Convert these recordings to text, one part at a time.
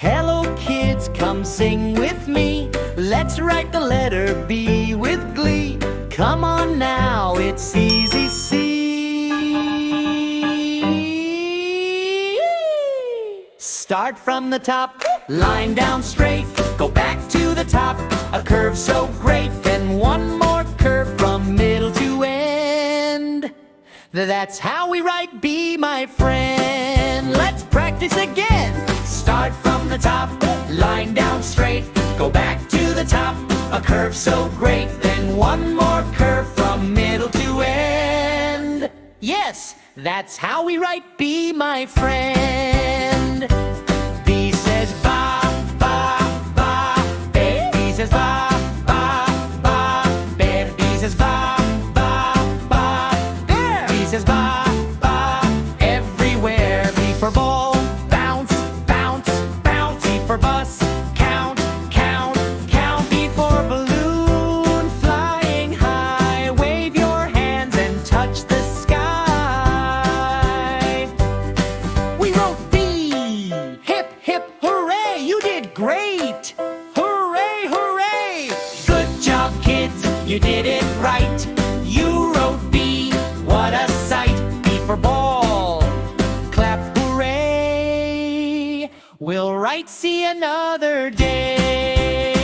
Hello kids, come sing with me. Let's write the letter B with glee. Come on now, it's easy C. Start from the top, line down straight. Go back to the top, a curve so great. Then one more curve from middle to end. That's how we write B, my friend. Let's practice again. Start from the top, line down straight. Go back to the top, a curve so great. Then one more curve from middle to end. Yes, that's how we write B, my friend. B says ba, ba, ba. B says ba, ba, ba. B says ba, ba, ba. B says ba, ba. Everywhere. B for ball, bounce, bounce, bounce. B for bus, count, count, count. B for balloon, flying high. Wave your hands and touch the sky. We wrote B. Hip, hip, hooray! You did great! Hooray, hooray! Good job, kids, you did it right. You wrote B, what a sight. B for ball, clap hooray. We'll write C another day.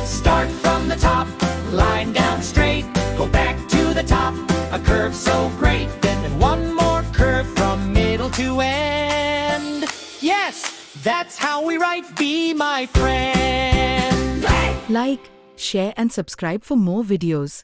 Start from the top, line down straight. Go back to the top, a curve so great. Then one more curve from middle to end. Yes, that's how we write B, my friend. Like, share and subscribe for more videos.